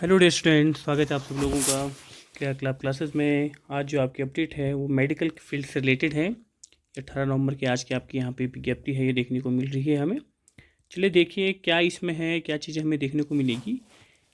Hello dear student, स्वागत है आप सब लोगों का क्लियर क्लब क्लासेस में। आज जो आपकी अपडेट है वो मेडिकल फील्ड से रिलेटेड है। 18 नवंबर की आज की आपकी यहाँ पे विज्ञप्ति है, ये देखने को मिल रही है हमें। चलिए देखिए क्या इसमें है, क्या चीज़ें हमें देखने को मिलेगी।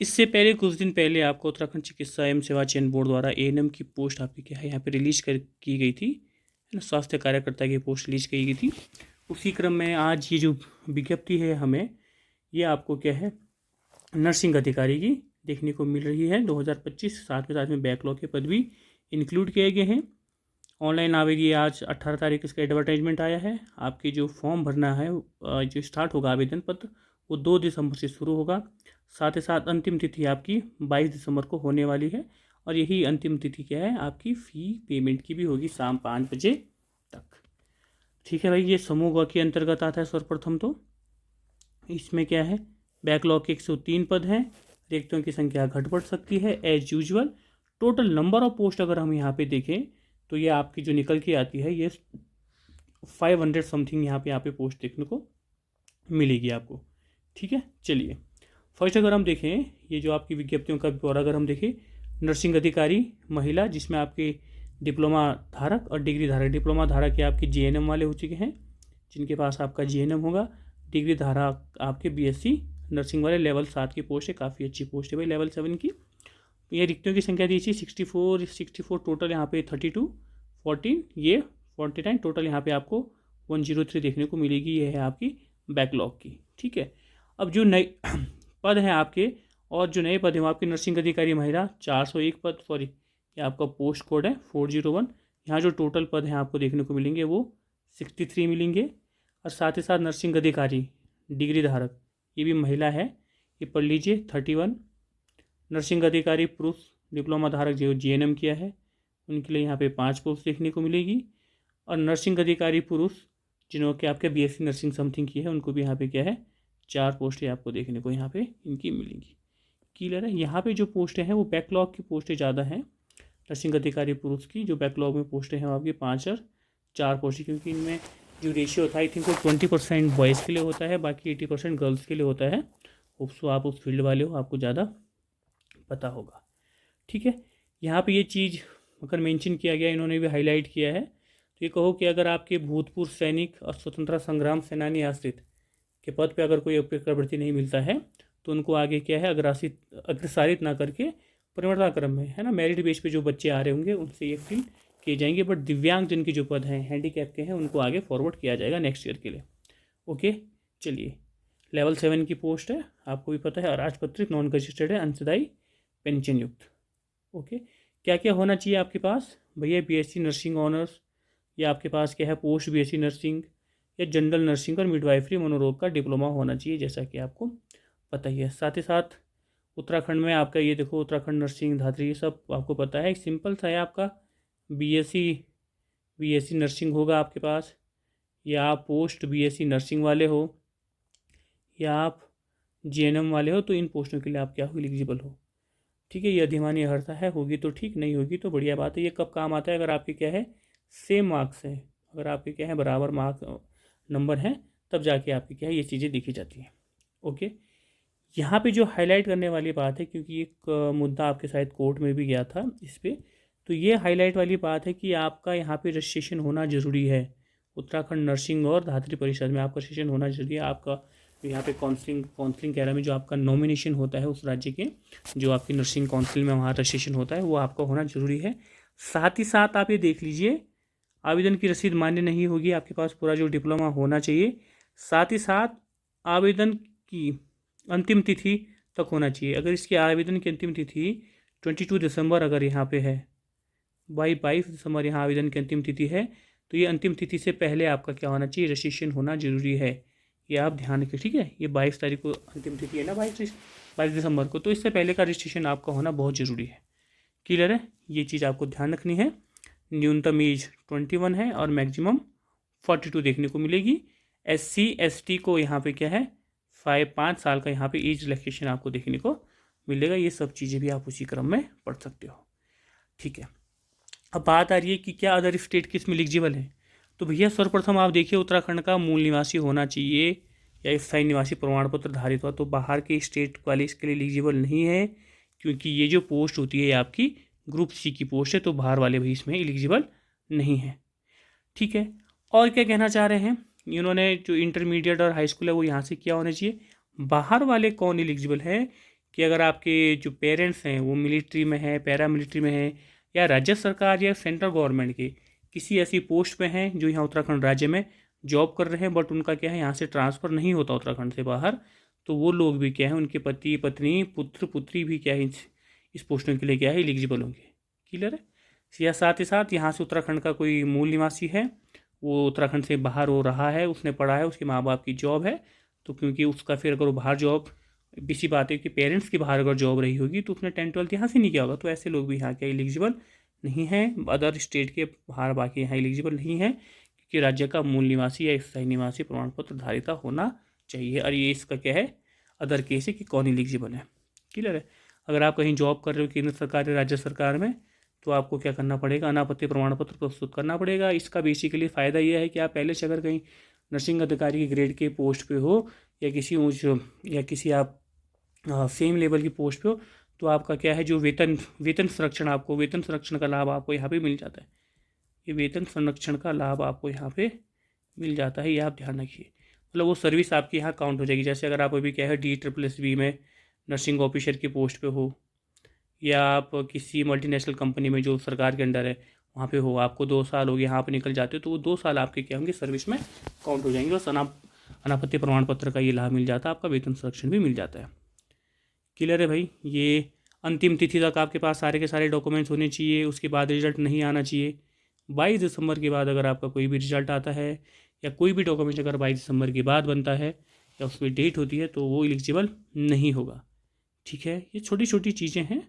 इससे पहले कुछ दिन पहले आपको उत्तराखंड चिकित्सा एवं सेवा चयन बोर्ड द्वारा एएनएम की पोस्ट आपकी क्या है यहाँ पर रिलीज की गई थी, है ना। स्वास्थ्य कार्यकर्ता की पोस्ट रिलीज की गई थी। उसी क्रम में आज ये जो विज्ञप्ति है हमें, ये आपको क्या है नर्सिंग अधिकारी की देखने को मिल रही है 2025। साथ में बैकलॉग के पद भी इंक्लूड किए गए हैं। ऑनलाइन आवेगी आज 18 तारीख इसका एडवर्टाइजमेंट आया है। आपकी जो फॉर्म भरना है जो स्टार्ट होगा आवेदन पत्र, वो 2 दिसंबर से शुरू होगा। साथ ही साथ अंतिम तिथि आपकी 22 दिसंबर को होने वाली है। और यही अंतिम तिथि क्या है आपकी फ़ी पेमेंट की भी होगी शाम 5 बजे तक। ठीक है भाई, ये समूह के अंतर्गत आता है। सर्वप्रथम तो इसमें क्या है, बैकलॉग के 103 पद हैं। रिक्तों की संख्या घट बढ़ सकती है as usual. Total number of post अगर हम यहाँ पे देखें तो ये आपकी जो निकल के आती है ये 500 समथिंग यहाँ पे पोस्ट देखने को मिलेगी आपको। ठीक है, चलिए फर्स्ट अगर हम देखें ये जो आपकी विज्ञप्तियों का ब्यौरा अगर हम देखें, नर्सिंग अधिकारी महिला, जिसमें आपके डिप्लोमा धारक और डिग्री धारक। डिप्लोमा धारक ये आपके जीएनएम वाले हो चुके हैं, जिनके पास आपका जीएनएम होगा। डिग्री धारक आपके बीएससी नर्सिंग वाले लेवल 7 की पोस्ट है, काफ़ी अच्छी पोस्ट है भाई लेवल 7 की। ये रिक्तियों की संख्या दी थी 64 टोटल, यहाँ पे 32 14 ये 49 टोटल, यहाँ पे आपको 103 देखने को मिलेगी। ये है आपकी बैकलॉग की। ठीक है, अब जो नए पद हैं आपके, और जो नए पद हैं वो आपके नर्सिंग अधिकारी महिला 401 पद, सॉरी ये आपका पोस्ट कोड है 401। यहाँ जो टोटल पद हैं आपको देखने को मिलेंगे वो 63 मिलेंगे। और साथ ही साथ नर्सिंग अधिकारी डिग्री धारक ये भी महिला है, ये पढ़ लीजिए 31। नर्सिंग अधिकारी पुरुष डिप्लोमा धारक जो जीएनएम किया है उनके लिए यहाँ पे 5 पोस्ट देखने को मिलेगी। और नर्सिंग अधिकारी पुरुष जिन्होंने आपके बीएससी नर्सिंग समथिंग की है उनको भी यहाँ पे क्या है 4 पोस्टें आपको देखने को यहाँ पे इनकी मिलेंगी। क्लियर है, यहाँ पे जो पोस्टें हैं वो बैकलॉग की पोस्टें ज़्यादा हैं। नर्सिंग अधिकारी पुरुष की जो बैकलॉग में पोस्टें हैं वो आपकी 5 और 4 पोस्टें, क्योंकि इनमें जो रेशियो था आई थिंक वो 20% बॉयज़ के लिए होता है, बाकी 80% गर्ल्स के लिए होता है। होप सो आप उस फील्ड वाले हो, आपको ज़्यादा पता होगा। ठीक है, यहाँ पे ये चीज़ अगर मेंशन किया गया, इन्होंने भी हाईलाइट किया है, तो ये कहो कि अगर आपके भूतपूर्व सैनिक और स्वतंत्रता संग्राम सेनानी आश्रित के पद पे अगर कोई प्रवृत्ति नहीं मिलता है तो उनको आगे क्या है अग्रसारित ना करके परिवर्तन क्रम में, है ना, मेरिट बेस पे जो बच्चे आ रहे होंगे उनसे ये फिल किए जाएंगे। बट दिव्यांग जिनके जो पद हैं हैंडीकैप के हैं उनको आगे फॉरवर्ड किया जाएगा नेक्स्ट ईयर के लिए। ओके, चलिए लेवल 7 की पोस्ट है, आपको भी पता है, अराजपत्रित नॉन रजिस्टर्ड है, अंशदायी पेंशन युक्त। ओके, क्या क्या होना चाहिए आपके पास भैया, बीएससी नर्सिंग ऑनर्स, या आपके पास क्या है पोस्ट बीएससी नर्सिंग या जनरल नर्सिंग और मिडवाइफरी मनोरोग का डिप्लोमा होना चाहिए, जैसा कि आपको पता ही है। साथ ही साथ उत्तराखंड में आपका ये देखो उत्तराखंड नर्सिंग धात्री, ये सब आपको पता है। एक सिंपल सा है आपका बीएससी नर्सिंग होगा आपके पास, या आप पोस्ट बीएससी नर्सिंग वाले हो, या आप जीएनएम वाले हो, तो इन पोस्टों के लिए आप क्या हो एलिजिबल हो। ठीक है, ये अधिमानी अर्हता है, होगी तो ठीक, नहीं होगी तो बढ़िया बात है। ये कब काम आता है, अगर आपके क्या है सेम मार्क्स है, अगर आपके क्या है बराबर मार्क्स नंबर हैं, तब जाके आपकी क्या है ये चीज़ें देखी जाती हैं। ओके, यहाँ पे जो हाईलाइट करने वाली बात है, क्योंकि एक मुद्दा आपके शायद कोर्ट में भी गया था इस पर, तो ये हाईलाइट वाली बात है कि आपका यहाँ पे रजिस्ट्रेशन होना ज़रूरी है। उत्तराखंड नर्सिंग और धात्री परिषद में आपका रजिस्ट्रेशन होना जरूरी है। आपका यहाँ पे काउंसलिंग कह रहा में जो आपका नॉमिनेशन होता है उस राज्य के, जो आपकी नर्सिंग काउंसिल में वहाँ रजिस्ट्रेशन होता है, वो आपका होना ज़रूरी है। साथ ही साथ आप ये देख लीजिए, आवेदन की रसीद मान्य नहीं होगी, आपके पास पूरा जो डिप्लोमा होना चाहिए। साथ ही साथ आवेदन की अंतिम तिथि तक होना चाहिए। अगर इसके आवेदन की अंतिम तिथि 22 दिसंबर अगर यहाँ पे है, 22 दिसंबर यहाँ आवेदन की अंतिम तिथि है, तो ये अंतिम तिथि से पहले आपका क्या होना चाहिए रजिस्ट्रेशन होना ज़रूरी है। ये आप ध्यान रखिए। ठीक है, ये 22 तारीख को अंतिम तिथि है ना, 22 दिसंबर को, तो इससे पहले का रजिस्ट्रेशन आपका होना बहुत ज़रूरी है। क्लियर है, ये चीज़ आपको ध्यान रखनी है। न्यूनतम एज 21 है और मैक्सिमम 42 देखने को मिलेगी। SC ST को यहाँ पे क्या है 5 साल का यहाँ पे एज रिलैक्सेशन आपको देखने को मिलेगा। ये सब चीज़ें भी आप उसी क्रम में पढ़ सकते हो। ठीक है, अब बात आ रही है कि क्या अदर स्टेट किस में एलिजिबल है। तो भैया सर्वप्रथम आप देखिए उत्तराखंड का मूल निवासी होना चाहिए या स्थायी निवासी प्रमाण पत्र धारित हो, तो बाहर के स्टेट वाले इसके लिए एलिजिबल नहीं है, क्योंकि ये जो पोस्ट होती है आपकी ग्रुप सी की पोस्ट है, तो बाहर वाले भी इसमें एलिजिबल नहीं है। ठीक है, और क्या कहना चाह रहे हैं, इन्होंने जो इंटरमीडिएट और हाई स्कूल है वो यहाँ से क्या होना चाहिए, बाहर वाले कौन एलिजिबल है कि अगर आपके जो पेरेंट्स हैं वो मिलिट्री में है, पैरा मिलिट्री में है, या राज्य सरकार या सेंट्रल गवर्नमेंट के किसी ऐसी पोस्ट पे हैं जो यहाँ उत्तराखंड राज्य में जॉब कर रहे हैं, बट उनका क्या है यहाँ से ट्रांसफ़र नहीं होता उत्तराखंड से बाहर, तो वो लोग भी क्या है, उनके पति पत्नी पुत्र पुत्री भी क्या है इस पोस्टों के लिए क्या है एलिजिबल होंगे। क्लियर है। या साथ ही साथ यहाँ से उत्तराखंड का कोई मूल निवासी है, वो उत्तराखंड से बाहर हो रहा है, उसने पढ़ा है, उसके माँ बाप की जॉब है, तो क्योंकि उसका फिर अगर वो बाहर जॉब, इसी बात है कि पेरेंट्स की बाहर अगर जॉब रही होगी तो उसने 10-12 यहाँ से नहीं किया होगा, तो ऐसे लोग भी यहाँ के एलिजिबल नहीं हैं। अदर स्टेट के बाहर बाकी यहाँ एलिजिबल नहीं है, क्योंकि राज्य का मूल निवासी या स्थायी निवासी प्रमाण पत्र धारिता होना चाहिए। और ये इसका क्या है, अदर केस है कि कौन एलिजिबल है। क्लियर है। अगर आप कहीं जॉब कर रहे हो केंद्र सरकार या राज्य सरकार में, तो आपको क्या करना पड़ेगा, अनापत्ति प्रमाण पत्र प्रस्तुत करना पड़ेगा। इसका बेसिकली फ़ायदा यह है कि आप पहले से अगर कहीं नर्सिंग अधिकारी के ग्रेड के पोस्ट पे हो, या किसी ऊँच या किसी आप सेम लेवल की पोस्ट पे हो, तो आपका क्या है जो वेतन संरक्षण का लाभ आपको यहाँ पे मिल जाता है। ये वेतन संरक्षण का लाभ आपको यहाँ पे मिल जाता है, ये आप ध्यान रखिए। मतलब वो सर्विस आपकी यहाँ काउंट हो जाएगी। जैसे अगर आप अभी क्या है DSSB में नर्सिंग ऑफिसर की पोस्ट पे हो, या आप किसी मल्टीनेशनल कंपनी में जो सरकार के अंडर है वहाँ पे हो, आपको 2 साल हो गए यहाँ पे निकल जाते हो, तो वो 2 साल आपके क्या होंगे, सर्विस में काउंट हो जाएंगे। बस अनापत्ति प्रमाण पत्र का ये लाभ मिल जाता है, आपका वेतन संरक्षण भी मिल जाता है। क्लियर है भाई। ये अंतिम तिथि तक आपके पास सारे के सारे डॉक्यूमेंट्स होने चाहिए, उसके बाद रिजल्ट नहीं आना चाहिए। 22 दिसंबर के बाद अगर आपका कोई भी रिजल्ट आता है, या कोई भी डॉक्यूमेंट अगर 22 दिसंबर के बाद बनता है या उसमें डेट होती है, तो वो एलिजिबल नहीं होगा। ठीक है, ये छोटी छोटी चीज़ें हैं।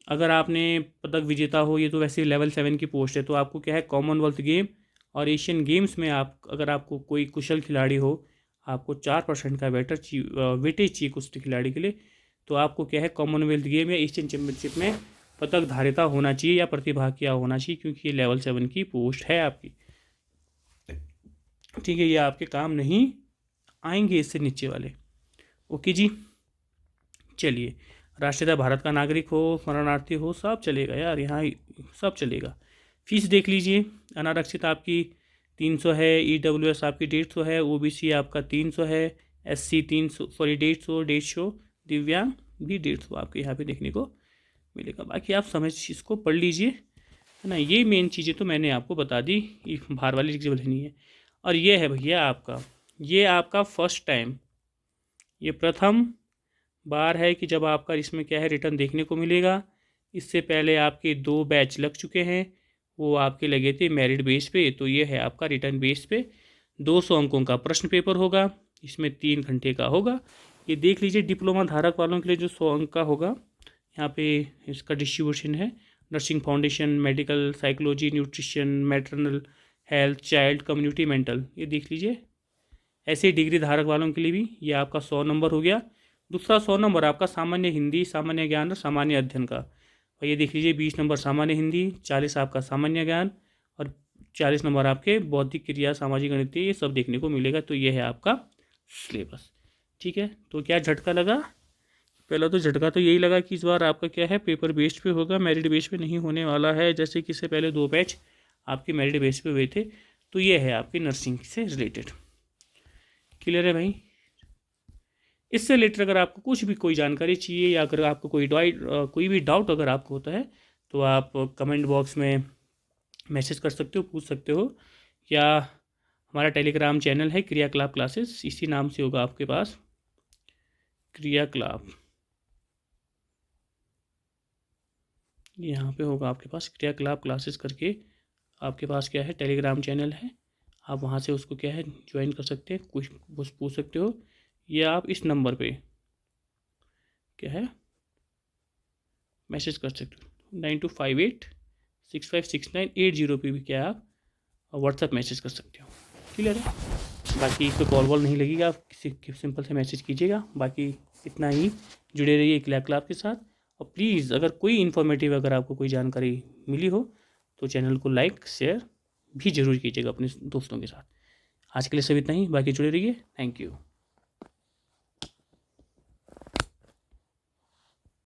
अगर आपने पदक विजेता हो, ये तो वैसे लेवल 7 की पोस्ट है, तो आपको क्या है, कॉमनवेल्थ गेम और एशियन गेम्स में आप अगर आपको कोई कुशल खिलाड़ी हो, आपको 4% का वेटेज चाहिए कुश्ती खिलाड़ी के लिए, तो आपको क्या है, कॉमनवेल्थ गेम या एशियन चैम्पियनशिप में पदक धारिता होना चाहिए या प्रतिभाग किया होना चाहिए, क्योंकि ये लेवल 7 की पोस्ट है आपकी। ठीक है, ये आपके काम नहीं आएंगे इससे नीचे वाले। ओके जी, चलिए। राष्ट्रपिता भारत का नागरिक हो, शरणार्थी हो, सब चलेगा यार, यहाँ सब चलेगा। फीस देख लीजिए। अनारक्षित आपकी 300 है, EWS आपकी 150 है, OBC आपका 300 है, SC 300 सॉरी 150, दिव्यांग भी 150 आपके यहाँ पे देखने को मिलेगा। बाकी आप समझ इसको पढ़ लीजिए, है ना। ये मेन चीज़ें तो मैंने आपको बता दी, बाहर वाली एलिजिबल नहीं है। और ये है भैया आपका फर्स्ट टाइम, ये प्रथम बार है कि जब आपका इसमें क्या है, रिटर्न देखने को मिलेगा। इससे पहले आपके 2 बैच लग चुके हैं, वो आपके लगे थे मेरिट बेस पे, तो ये है आपका रिटर्न बेस पे 200 अंकों का प्रश्न पेपर होगा, इसमें 3 घंटे का होगा। ये देख लीजिए, डिप्लोमा धारक वालों के लिए जो 100 अंक का होगा, यहाँ पे इसका डिस्ट्रीब्यूशन है। Nursing foundation, medical, psychology, nutrition, maternal health, child, community, mental, ये देख लीजिए। ऐसे ही डिग्री धारक वालों के लिए भी ये आपका 100 नंबर हो गया। दूसरा 100 नंबर आपका सामान्य हिंदी, सामान्य ज्ञान और सामान्य अध्ययन का, और ये देख लीजिए 20 नंबर सामान्य हिंदी, 40 आपका सामान्य ज्ञान और 40 नंबर आपके बौद्धिक क्रिया, सामाजिक गणितीय, ये सब देखने को मिलेगा। तो ये है आपका सिलेबस। ठीक है, तो क्या झटका लगा, पहला तो झटका तो यही लगा कि इस बार आपका क्या है, पेपर बेस्ड पे होगा, मेरिट बेस पे नहीं होने वाला है, जैसे कि इससे पहले 2 बैच आपके मेरिट बेस पे हुए थे। तो ये है आपकी नर्सिंग से रिलेटेड। क्लियर है भाई। इससे रिलेटेड अगर आपको कुछ भी कोई जानकारी चाहिए, या अगर आपको कोई भी डाउट अगर आपको होता है, तो आप कमेंट बॉक्स में मैसेज कर सकते हो, पूछ सकते हो। या हमारा टेलीग्राम चैनल है क्रिया क्लाब क्लासेस, इसी नाम से होगा आपके पास, क्रिया क्लाब, यहाँ पे होगा आपके पास क्रिया क्लाब क्लासेस करके आपके पास क्या है, टेलीग्राम चैनल है। आप वहाँ से उसको क्या है, ज्वाइन कर सकते हैं, कुछ पूछ सकते हो, या आप इस नंबर पे क्या है, मैसेज कर सकते हो 9258656980 पे भी क्या आप व्हाट्सएप मैसेज कर सकते हो। क्लियर है। बाकी इस पर कॉल वॉल नहीं लगेगा, आप किसी सिंपल से मैसेज कीजिएगा। बाकी इतना ही, जुड़े रहिए क्लैप क्लाब के साथ। और प्लीज़ अगर कोई इन्फॉर्मेटिव अगर आपको कोई जानकारी मिली हो, तो चैनल को लाइक शेयर भी ज़रूर कीजिएगा अपने दोस्तों के साथ। आज के लिए सब इतना ही, बाकी जुड़े रहिए। Thank you.